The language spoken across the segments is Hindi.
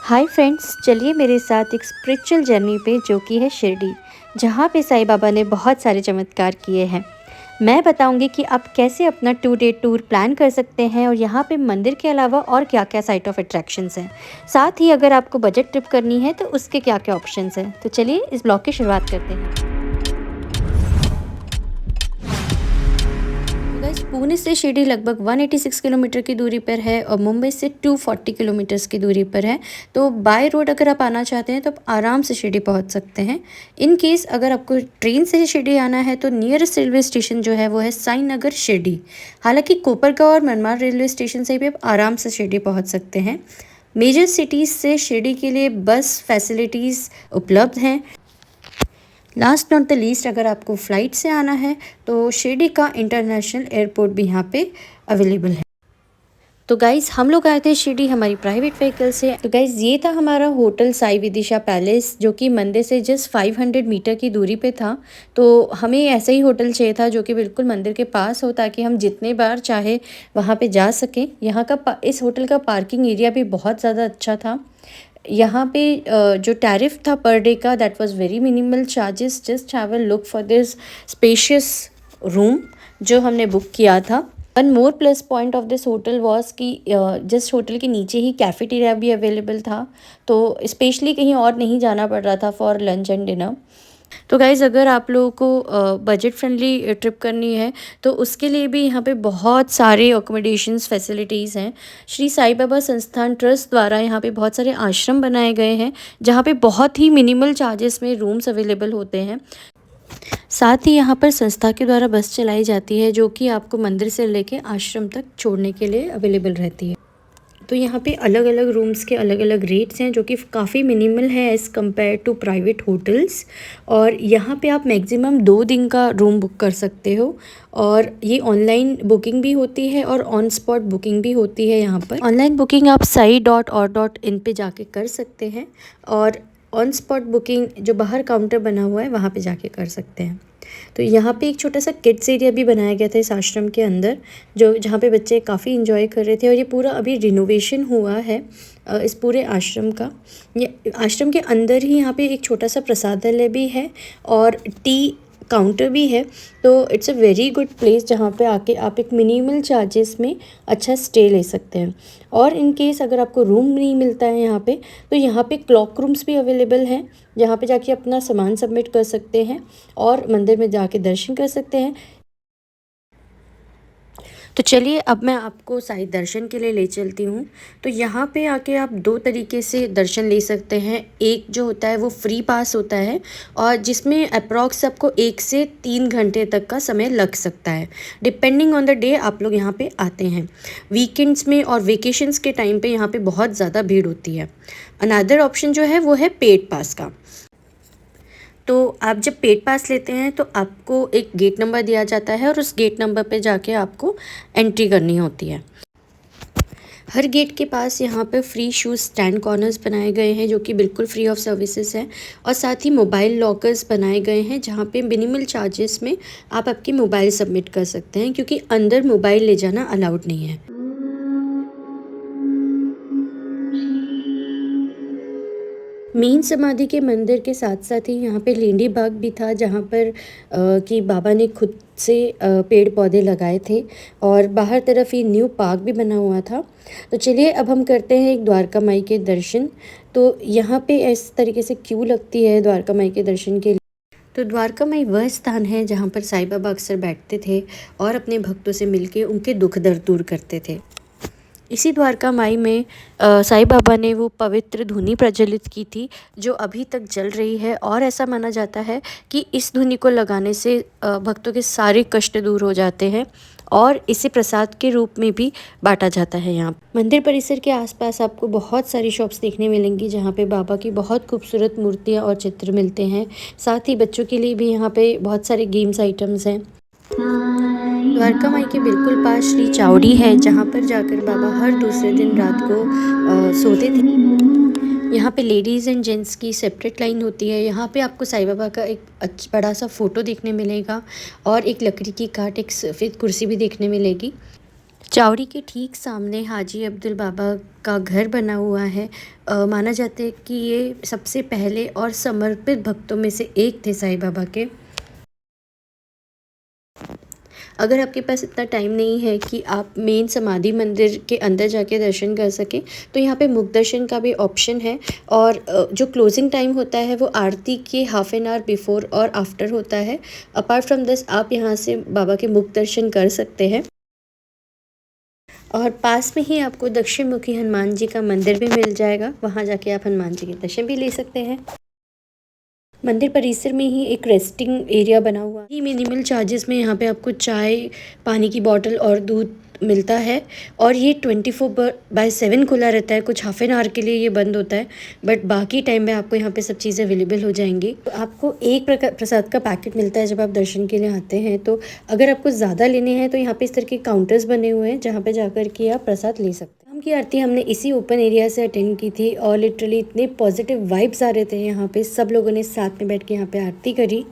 हाय फ्रेंड्स, चलिए मेरे साथ एक स्पिरिचुअल जर्नी पे जो कि है शिरडी, जहाँ पे साईं बाबा ने बहुत सारे चमत्कार किए हैं। मैं बताऊंगी कि आप कैसे अपना 2 डे टूर प्लान कर सकते हैं और यहाँ पे मंदिर के अलावा और क्या-क्या साइट ऑफ अट्रैक्शंस हैं। साथ ही अगर आपको बजट ट्रिप करनी है तो उसके क्या-क्या ऑप्शंस हैं। तो चलिए इस ब्लॉग की शुरुआत करते हैं। गाइस, पुणे से शिरडी लगभग 186 किलोमीटर की दूरी पर है और मुंबई से 240 किलोमीटर्स की दूरी पर है। तो बाय रोड अगर आप आना चाहते हैं तो आप आराम से शिरडी पहुंच सकते हैं। इन केस अगर आपको ट्रेन से शिरडी आना है तो नियरेस्ट रेलवे स्टेशन जो है वो है साई नगर शिरडी। हालांकि कोपरगांव और मनमाड़ रेलवे स्टेशन से भी आप आराम से शिरडी पहुँच सकते हैं। मेजर सिटीज़ से शिरडी के लिए बस फैसिलिटीज़ उपलब्ध हैं। लास्ट नॉट द लीस्ट, अगर आपको फ़्लाइट से आना है तो शिरडी का इंटरनेशनल एयरपोर्ट भी यहाँ पे अवेलेबल है। तो गाइज़, हम लोग आए थे शिरडी हमारी प्राइवेट व्हीकल से। तो गाइज़, ये था हमारा होटल साई विदिशा पैलेस, जो कि मंदिर से जस्ट 500 मीटर की दूरी पे था। तो हमें ऐसा ही होटल चाहिए था जो कि बिल्कुल मंदिर के पास हो, ताकि हम जितने बार चाहे वहाँ पे जा सकें। यहाँ का इस होटल का पार्किंग एरिया भी बहुत ज़्यादा अच्छा था। यहाँ पे जो टैरिफ था पर डे का, that was very minimal charges. Just have a look for this spacious room जो हमने बुक किया था। One more plus point of this hotel was कि जस्ट होटल के नीचे ही कैफेटेरिया भी अवेलेबल था, तो स्पेशली कहीं और नहीं जाना पड़ रहा था फॉर लंच एंड डिनर। तो गाइज़, अगर आप लोगों को बजट फ्रेंडली ट्रिप करनी है तो उसके लिए भी यहाँ पे बहुत सारे अकोमोडेशंस फैसिलिटीज़ हैं। श्री साईं बाबा संस्थान ट्रस्ट द्वारा यहाँ पे बहुत सारे आश्रम बनाए गए हैं, जहाँ पे बहुत ही मिनिमल चार्जेस में रूम्स अवेलेबल होते हैं। साथ ही यहाँ पर संस्था के द्वारा बस चलाई जाती है जो कि आपको मंदिर से लेके आश्रम तक छोड़ने के लिए अवेलेबल रहती है। तो यहाँ पे अलग अलग रूम्स के अलग अलग रेट्स हैं जो कि काफ़ी मिनिमल है as compare to private hotels. और यहाँ पे आप मैक्सिमम 2 दिन का रूम बुक कर सकते हो, और ये ऑनलाइन बुकिंग भी होती है और ऑन स्पॉट बुकिंग भी होती है। यहाँ पर ऑनलाइन बुकिंग आप sai.or.in पे जाके कर सकते हैं, और ऑन स्पॉट बुकिंग जो बाहर काउंटर बना हुआ है वहाँ पे जाके कर सकते हैं। तो यहाँ पे एक छोटा सा किड्स एरिया भी बनाया गया था इस आश्रम के अंदर, जो जहाँ पे बच्चे काफ़ी इंजॉय कर रहे थे। और ये पूरा अभी रिनोवेशन हुआ है इस पूरे आश्रम का। ये आश्रम के अंदर ही यहाँ पे एक छोटा सा प्रसादालय भी है और टी काउंटर भी है। तो it's a very good place जहाँ पे आके आप एक मिनिमल चार्जेस में अच्छा स्टे ले सकते हैं। और इन केस अगर आपको रूम नहीं मिलता है यहाँ पे, तो यहाँ पे क्लॉक रूम्स भी अवेलेबल हैं, जहाँ पे जाके अपना सामान सबमिट कर सकते हैं और मंदिर में जाके दर्शन कर सकते हैं। तो चलिए अब मैं आपको साई दर्शन के लिए ले चलती हूँ। तो यहाँ पे आके आप 2 तरीके से दर्शन ले सकते हैं। एक जो होता है वो फ्री पास होता है, और जिसमें अप्रॉक्स आपको 1 से 3 घंटे तक का समय लग सकता है, डिपेंडिंग ऑन द डे आप लोग यहाँ पे आते हैं। वीकेंड्स में और वेकेशंस के टाइम पे यहाँ पे बहुत ज़्यादा भीड़ होती है। अनदर ऑप्शन जो है वो है पेड पास का। तो आप जब पेड पास लेते हैं तो आपको एक गेट नंबर दिया जाता है, और उस गेट नंबर पे जाके आपको एंट्री करनी होती है। हर गेट के पास यहाँ पे फ्री शूज़ स्टैंड कॉर्नर्स बनाए गए हैं जो कि बिल्कुल फ्री ऑफ सर्विसेज हैं, और साथ ही मोबाइल लॉकर्स बनाए गए हैं जहाँ पे मिनिमल चार्जेस में आप आपकी मोबाइल सबमिट कर सकते हैं, क्योंकि अंदर मोबाइल ले जाना अलाउड नहीं है। मेन समाधि के मंदिर के साथ साथ ही यहाँ पे लेंडी बाग भी था, जहाँ पर कि बाबा ने खुद से पेड़ पौधे लगाए थे, और बाहर तरफ ही न्यू पार्क भी बना हुआ था। तो चलिए अब हम करते हैं एक द्वारका माई के दर्शन। तो यहाँ पे इस तरीके से क्यू लगती है द्वारका माई के दर्शन के लिए। तो द्वारका माई वह स्थान है जहाँ पर साईं बाबा अक्सर बैठते थे और अपने भक्तों से मिलके उनके दुख दर्द दूर करते थे। इसी द्वारका माई में साईं बाबा ने वो पवित्र धुनी प्रज्वलित की थी जो अभी तक जल रही है, और ऐसा माना जाता है कि इस धुनी को लगाने से भक्तों के सारे कष्ट दूर हो जाते हैं, और इसे प्रसाद के रूप में भी बांटा जाता है। यहाँ मंदिर परिसर के आसपास आपको बहुत सारी शॉप्स देखने मिलेंगी जहाँ पे बाबा की बहुत खूबसूरत मूर्तियाँ और चित्र मिलते हैं। साथ ही बच्चों के लिए भी यहाँ पे बहुत सारे गेम्स आइटम्स हैं। द्वारका माई के बिल्कुल पास श्री चावड़ी है, जहाँ पर जाकर बाबा हर दूसरे दिन रात को सोते थे। यहाँ पे लेडीज़ एंड जेंट्स की सेपरेट लाइन होती है। यहाँ पे आपको साईं बाबा का एक बड़ा सा फ़ोटो देखने मिलेगा, और एक लकड़ी की काट, एक सफ़ेद कुर्सी भी देखने मिलेगी। चावड़ी के ठीक सामने हाजी अब्दुल बाबा का घर बना हुआ है। माना जाता है कि ये सबसे पहले और समर्पित भक्तों में से एक थे साईं बाबा के। अगर आपके पास इतना टाइम नहीं है कि आप मेन समाधि मंदिर के अंदर जाके दर्शन कर सकें, तो यहाँ पे मुख दर्शन का भी ऑप्शन है। और जो क्लोजिंग टाइम होता है वो आरती के हाफ एन आवर बिफोर और आफ्टर होता है। अपार्ट फ्रॉम दिस आप यहाँ से बाबा के मुख दर्शन कर सकते हैं। और पास में ही आपको दक्षिण मुखी हनुमान जी का मंदिर भी मिल जाएगा, वहाँ जाके आप हनुमान जी के दर्शन भी ले सकते हैं। मंदिर परिसर में ही एक रेस्टिंग एरिया बना हुआ है। मिनिमल चार्जेस में यहाँ पे आपको चाय, पानी की बॉटल और दूध मिलता है। और ये 24/7 खुला रहता है। कुछ हाफ एन आवर के लिए ये बंद होता है, बट बाकी टाइम में आपको यहाँ पे सब चीज़ें अवेलेबल हो जाएंगी। तो आपको एक प्रकार प्रसाद का पैकेट मिलता है जब आप दर्शन के लिए आते हैं। तो अगर आपको ज़्यादा लेने हैं तो यहाँ पे इस तरह के काउंटर्स बने हुए हैं जहाँ पे जाकर के आप प्रसाद ले सकते हैं। शाम की आरती हमने इसी ओपन एरिया से अटेंड की थी और लिटरली इतने पॉजिटिव वाइब्स आ रहे थे यहाँ पे। सब लोगों ने साथ में बैठ के यहाँ पे आरती करी।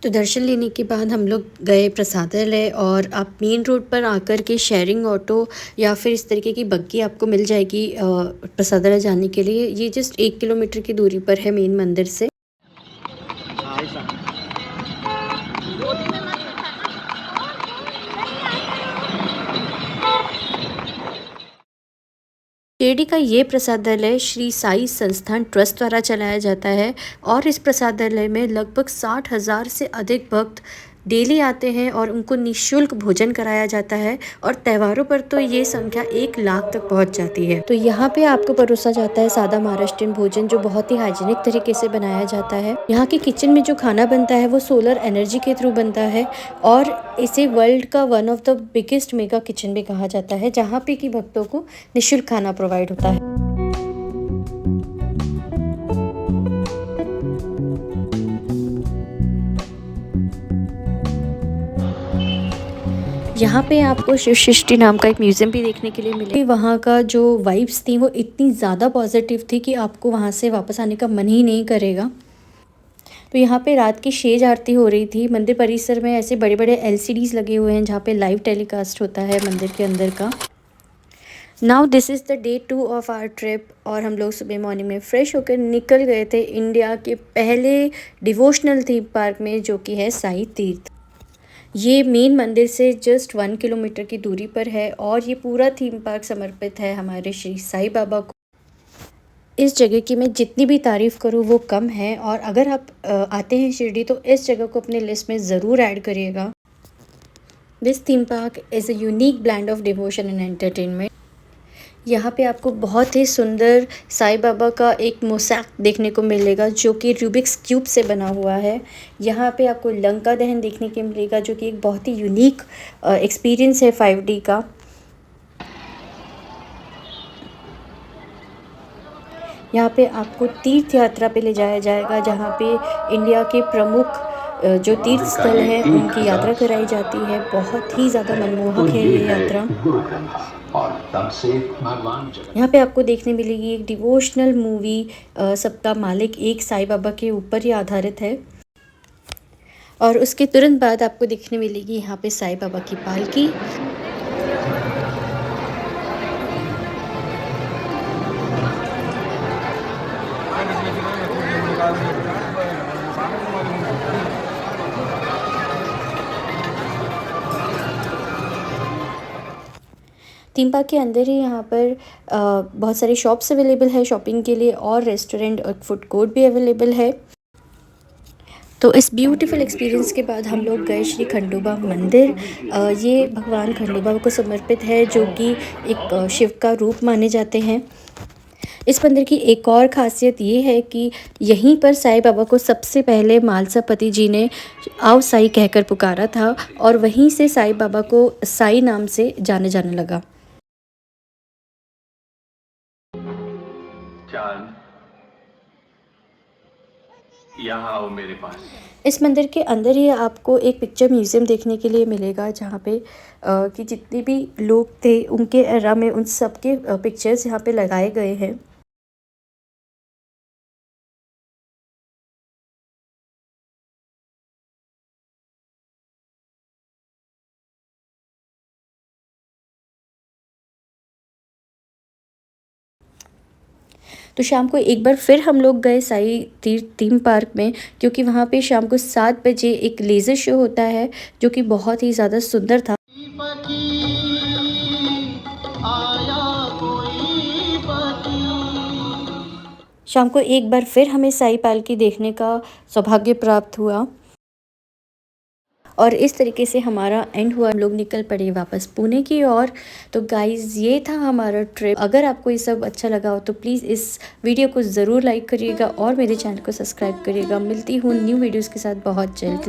तो दर्शन लेने के बाद हम लोग गए प्रसादालय। और आप मेन रोड पर आकर के शेयरिंग ऑटो या फिर इस तरीके की बग्गी आपको मिल जाएगी प्रसादालय जाने के लिए। ये जस्ट 1 किलोमीटर की दूरी पर है मेन मंदिर से। शिरडी का ये प्रसादालय श्री साई संस्थान ट्रस्ट द्वारा चलाया जाता है। और इस प्रसादालय में लगभग 60,000 से अधिक भक्त डेली आते हैं और उनको निःशुल्क भोजन कराया जाता है। और त्योहारों पर तो ये संख्या 1 लाख तक पहुंच जाती है। तो यहाँ पे आपको परोसा जाता है सादा महाराष्ट्रियन भोजन, जो बहुत ही हाइजीनिक तरीके से बनाया जाता है। यहाँ के किचन में जो खाना बनता है वो सोलर एनर्जी के थ्रू बनता है। और इसे वर्ल्ड का one of the biggest mega kitchen भी कहा जाता है, जहाँ पे कि भक्तों को निःशुल्क खाना प्रोवाइड होता है। यहाँ पे आपको शिव सृष्टि नाम का एक म्यूज़ियम भी देखने के लिए मिले। वहाँ का जो वाइब्स थी वो इतनी ज़्यादा पॉजिटिव थी कि आपको वहाँ से वापस आने का मन ही नहीं करेगा। तो यहाँ पे रात की शेज आरती हो रही थी। मंदिर परिसर में ऐसे बड़े बड़े LCDs लगे हुए हैं जहाँ पे लाइव टेलीकास्ट होता है मंदिर के अंदर का। Now this is the day 2 of our trip. और हम लोग सुबह मॉर्निंग में फ्रेश होकर निकल गए थे इंडिया के पहले डिवोशनल थीम पार्क में, जो कि है साई तीर्थ। ये मेन मंदिर से जस्ट 1 किलोमीटर की दूरी पर है। और ये पूरा थीम पार्क समर्पित है हमारे श्री साईं बाबा को। इस जगह की मैं जितनी भी तारीफ़ करूँ वो कम है। और अगर आप आते हैं शिरडी तो इस जगह को अपने लिस्ट में ज़रूर ऐड करिएगा। This theme park is a unique blend of devotion and entertainment. यहाँ पे आपको बहुत ही सुंदर साईं बाबा का एक मोसैक देखने को मिलेगा, जो कि रूबिक्स क्यूब से बना हुआ है। यहाँ पे आपको लंका दहन देखने को मिलेगा, जो कि एक बहुत ही यूनिक एक्सपीरियंस है 5D का। यहाँ पे आपको तीर्थ यात्रा पे ले जाया जाएगा, जहाँ पे इंडिया के प्रमुख जो तीर्थ स्थल हैं उनकी यात्रा कराई जाती है। बहुत ही ज़्यादा तो मनमोहक है ये ये है यात्रा। गुरु ग्रंथ और तब से भगवान जगन्नाथ। यहाँ पे आपको देखने मिलेगी एक डिवोशनल मूवी, सबका मालिक एक साईं बाबा के ऊपर ही आधारित है। और उसके तुरंत बाद आपको देखने मिलेगी यहाँ पे साईं बाबा की पालकी। थीम पार्क के अंदर ही यहाँ पर बहुत सारी शॉप्स अवेलेबल है शॉपिंग के लिए, और रेस्टोरेंट और फूड कोर्ट भी अवेलेबल है। तो इस ब्यूटीफुल एक्सपीरियंस के बाद हम लोग गए श्री खंडोबा मंदिर। ये भगवान खंडोबा को समर्पित है, जो कि एक शिव का रूप माने जाते हैं। इस मंदिर की एक और ख़ासियत ये है कि यहीं पर साईं बाबा को सबसे पहले मालसापति जी ने आओ साईं कहकर पुकारा था। और वहीं से साईं बाबा को साईं नाम से जाने जाने लगा। चांद, यहाँ आओ मेरे पास। इस मंदिर के अंदर ही आपको एक पिक्चर म्यूज़ियम देखने के लिए मिलेगा, जहाँ पे कि जितने भी लोग थे उनके एरा में उन सब के पिक्चर्स यहाँ पे लगाए गए हैं। तो शाम को एक बार फिर हम लोग गए साई तीर्थ थीम पार्क में, क्योंकि वहाँ पे शाम को 7 बजे एक लेज़र शो होता है जो कि बहुत ही ज़्यादा सुंदर था। शाम को एक बार फिर हमें साई पालकी देखने का सौभाग्य प्राप्त हुआ और इस तरीके से हमारा एंड हुआ। हम लोग निकल पड़े वापस पुणे की ओर। तो गाइज़ ये था हमारा ट्रिप। अगर आपको ये सब अच्छा लगा हो तो प्लीज़ इस वीडियो को ज़रूर लाइक करिएगा और मेरे चैनल को सब्सक्राइब करिएगा। मिलती हूँ न्यू वीडियोज़ के साथ बहुत जल्द।